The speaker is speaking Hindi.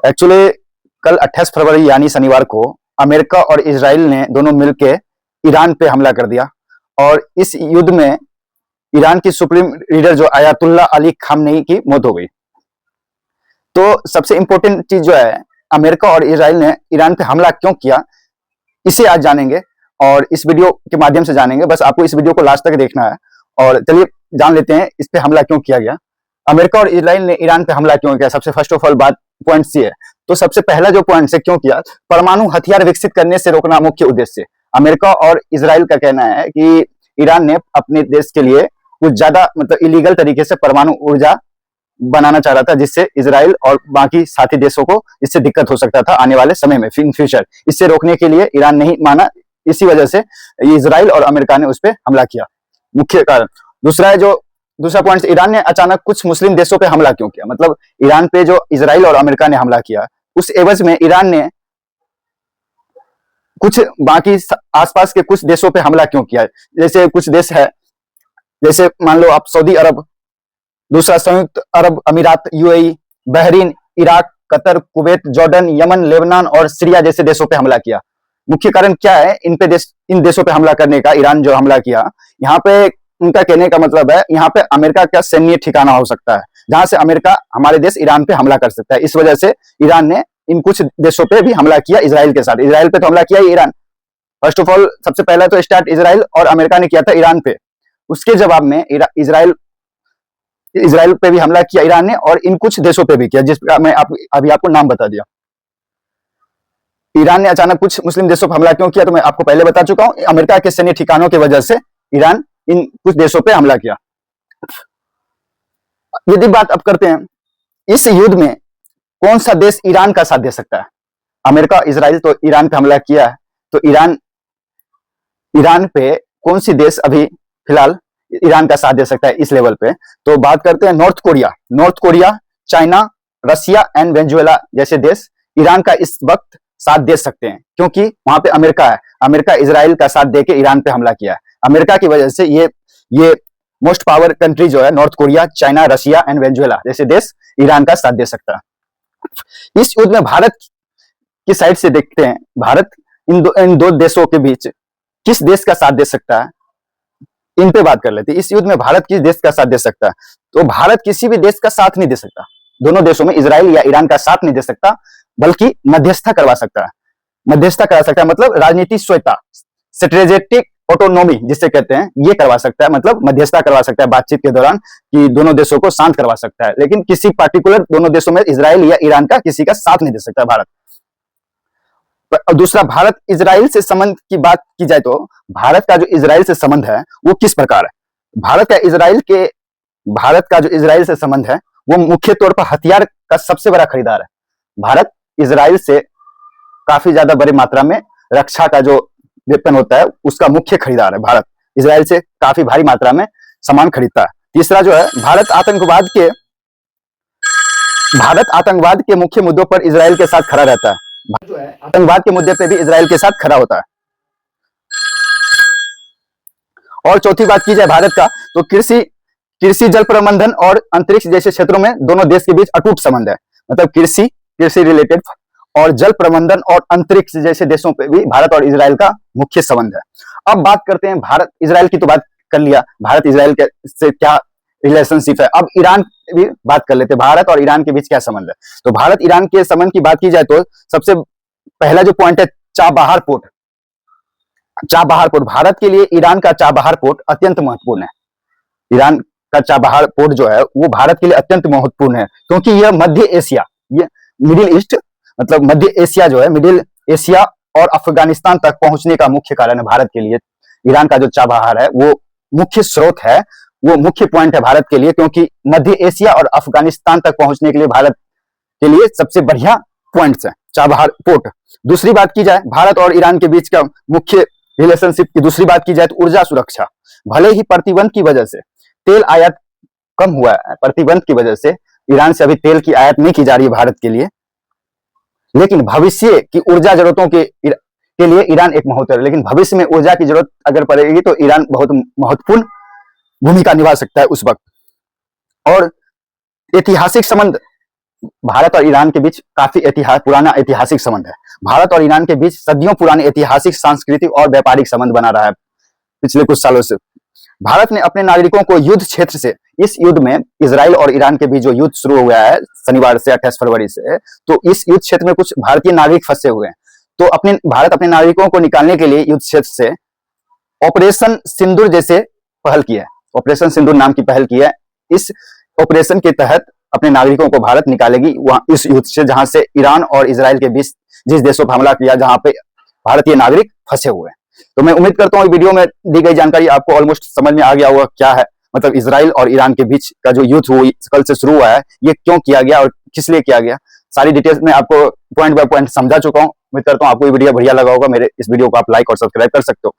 एक्चुअली कल 28 फरवरी यानी शनिवार को अमेरिका और इजराइल ने दोनों मिलकर ईरान पे हमला कर दिया और इस युद्ध में ईरान की सुप्रीम लीडर जो आयतुल्ला अली खामनेई की मौत हो गई। तो सबसे इंपॉर्टेंट चीज जो है, अमेरिका और इजराइल ने ईरान पे हमला क्यों किया, इसे आज जानेंगे और इस वीडियो के माध्यम से जानेंगे। बस आपको इस वीडियो को लास्ट तक देखना है और चलिए जान लेते हैं इस पे हमला क्यों किया गया। अमेरिका और इजराइल ने ईरान पे हमला क्यों किया, सबसे फर्स्ट ऑफ ऑल बात पॉइंट सी है। तो सबसे पहला जो पॉइंट से क्यों किया, परमाणु हथियार विकसित करने से रोकना मुख्य उद्देश्य। अमेरिका और इजराइल का कहना है कि ईरान ने अपने देश के लिए कुछ ज्यादा मतलब इलीगल तरीके से परमाणु ऊर्जा बनाना चाह रहा था, जिससे इजराइल और बाकी साथी देशों को इससे दिक्कत हो सकता था आने वाले समय में इन फ्यूचर। इससे रोकने के लिए ईरान नहीं माना, इसी वजह से इजराइल और अमेरिका ने उस पर हमला किया, मुख्य कारण। दूसरा है जो दूसरा पॉइंट, ईरान ने अचानक कुछ मुस्लिम देशों पे हमला क्यों किया। मतलब ईरान पे जो इजराइल और अमेरिका ने हमला किया, उस एवज में ईरान ने कुछ बाकी आसपास के कुछ देशों पे हमला क्यों किया। जैसे कुछ देश है, जैसे मान लो आप सऊदी अरब, दूसरा संयुक्त अरब अमीरात UAE, Bahrain, Iraq, Qatar, Kuwait, Jordan, Yemen, Lebanon और सीरिया जैसे देशों पे हमला किया। मुख्य कारण क्या है इन देशों पे हमला करने का, ईरान जो हमला किया, यहाँ पे उनका कहने का मतलब है यहाँ पे अमेरिका का सैन्य ठिकाना हो सकता है, जहां से अमेरिका हमारे देश ईरान पे हमला कर सकता है। इस वजह से ईरान ने इन कुछ देशों पे भी हमला किया इजराइल के साथ। इजराइल पे तो हमला किया ही ईरान, फर्स्ट ऑफ ऑल सबसे पहला तो स्टार्ट इजराइल और अमेरिका ने किया था ईरान पे। उसके जवाब में इजराइल पे भी हमला किया ईरान ने और इन कुछ देशों पे भी किया, जिसका मैं अभी आपको नाम बता दिया। ईरान ने अचानक कुछ मुस्लिम देशों पर हमला क्यों किया, तो मैं आपको पहले बता चुका हूं, अमेरिका के सैन्य ठिकानों की वजह से ईरान इन कुछ देशों पे हमला किया। यदि बात अब करते हैं इस युद्ध में कौन सा देश ईरान का साथ दे सकता है। अमेरिका इजराइल तो ईरान पे हमला किया है, तो ईरान पे कौन सी देश अभी फिलहाल ईरान का साथ दे सकता है इस लेवल पे। तो बात करते हैं north Korea, China, Russia and Venezuela जैसे देश ईरान का इस वक्त साथ दे सकते हैं, क्योंकि वहां पे अमेरिका है। अमेरिका इजराइल का साथ देके ईरान पे हमला किया है। अमेरिका की वजह से ये मोस्ट पावर कंट्री जो है north Korea, China, Russia and Venezuela जैसे देश ईरान का साथ दे सकता है। इस युद्ध में भारत की साइड से देखते हैं, भारत इन दो देशों के बीच किस देश का साथ दे सकता है, इन पे बात कर लेते हैं। इस युद्ध में भारत किस देश का साथ दे सकता है, तो भारत किसी भी देश का साथ नहीं दे सकता। दोनों देशों में इजराइल या ईरान का साथ नहीं दे सकता, बल्कि मध्यस्थता करवा सकता है। मध्यस्थता करा सकता है मतलब राजनीतिक स्वेच्छा, स्ट्रेटेजिक ऑटोनॉमी जिसे कहते हैं, ये करवा सकता है। मतलब मध्यस्थता करवा सकता है बातचीत के दौरान कि दोनों देशों को शांत करवा सकता है, लेकिन किसी पार्टिकुलर दोनों देशों में इजराइल या ईरान का किसी का साथ नहीं दे सकता भारत। दूसरा, भारत इजराइल से संबंध की बात की जाए तो भारत का जो इजराइल से संबंध है वो किस प्रकार है। भारत का जो इजराइल से संबंध है वो मुख्य तौर पर हथियार का सबसे बड़ा खरीदार है। भारत इजराइल से काफी ज्यादा बड़ी मात्रा में रक्षा का जो वेपन होता है उसका मुख्य खरीदार है। भारत इजराइल से काफी भारी मात्रा में सामान खरीदता है। तीसरा जो है, भारत आतंकवाद के मुख्य मुद्दों पर इजराइल के साथ खड़ा रहता है। जो है आतंकवाद के मुद्दे पे भी इजराइल के साथ खड़ा होता है। और चौथी बात की जाए भारत का, तो कृषि, जल प्रबंधन और अंतरिक्ष जैसे क्षेत्रों में दोनों देश के बीच अटूट संबंध है। मतलब कृषि रिलेटेड और जल प्रबंधन और अंतरिक्ष जैसे देशों पे भी भारत और इजराइल का मुख्य संबंध है। अब बात करते हैं भारत इजराइल की, तो बात कर लिया भारत इजराइल के से क्या रिलेशनशिप है। अब ईरान भी बात कर लेते हैं, भारत और ईरान के बीच क्या संबंध है। तो भारत ईरान के संबंध की बात की जाए तो सबसे पहला जो पॉइंट है चाबहार पोर्ट। भारत के लिए ईरान का चाबहार पोर्ट अत्यंत महत्वपूर्ण है। ईरान का चाबहार पोर्ट जो है वो भारत के लिए अत्यंत महत्वपूर्ण है, क्योंकि यह मिडिल ईस्ट मतलब मध्य एशिया जो है, मिडिल एशिया और अफगानिस्तान तक पहुंचने का मुख्य कारण है भारत के लिए। ईरान का जो चाबहार है वो मुख्य स्रोत है, वो मुख्य पॉइंट है भारत के लिए, क्योंकि मध्य एशिया और अफगानिस्तान तक पहुंचने के लिए भारत के लिए सबसे बढ़िया पॉइंट्स है चाबहार पोर्ट। दूसरी बात की जाए भारत और ईरान के बीच का मुख्य रिलेशनशिप की दूसरी बात की जाए तो ऊर्जा सुरक्षा। भले ही प्रतिबंध की वजह से तेल आयात कम हुआ है, प्रतिबंध की वजह से ईरान से अभी तेल की आयात नहीं की जा रही है भारत के लिए, लेकिन भविष्य की ऊर्जा जरूरतों के लिए ईरान एक महत्व है। लेकिन भविष्य में ऊर्जा की जरूरत अगर पड़ेगी तो ईरान बहुत महत्वपूर्ण भूमिका निभा सकता है उस वक्त। और ऐतिहासिक संबंध भारत और ईरान के बीच काफी पुराना ऐतिहासिक संबंध है। भारत और ईरान के बीच सदियों पुराने ऐतिहासिक, सांस्कृतिक और व्यापारिक संबंध बना रहा है पिछले कुछ सालों से। भारत ने अपने नागरिकों को युद्ध क्षेत्र से, इस युद्ध में इजराइल और ईरान के बीच जो युद्ध शुरू हुआ है शनिवार से 28 फरवरी से, तो इस युद्ध क्षेत्र में कुछ भारतीय नागरिक फंसे हुए हैं। तो भारत अपने नागरिकों को निकालने के लिए युद्ध क्षेत्र से ऑपरेशन सिंदूर जैसे पहल की है। ऑपरेशन सिंदूर नाम की पहल की है। इस ऑपरेशन के तहत अपने नागरिकों को भारत निकालेगी वहां इस युद्ध से, जहां से ईरान और इजराइल के बीच जिस देशों पर हमला किया, जहां पे भारतीय नागरिक फंसे हुए हैं। तो मैं उम्मीद करता हूं वीडियो में दी गई जानकारी आपको ऑलमोस्ट समझ में आ गया होगा क्या है, मतलब इजराइल और ईरान के बीच का जो युद्ध हुई कल से शुरू हुआ है, ये क्यों किया गया और किस लिए किया गया, सारी डिटेल्स में आपको पॉइंट बाय पॉइंट समझा चुका हूं। उम्मीद करता हूं आपको ये वीडियो बढ़िया लगा होगा। मेरे इस वीडियो को आप लाइक और सब्सक्राइब कर सकते हो।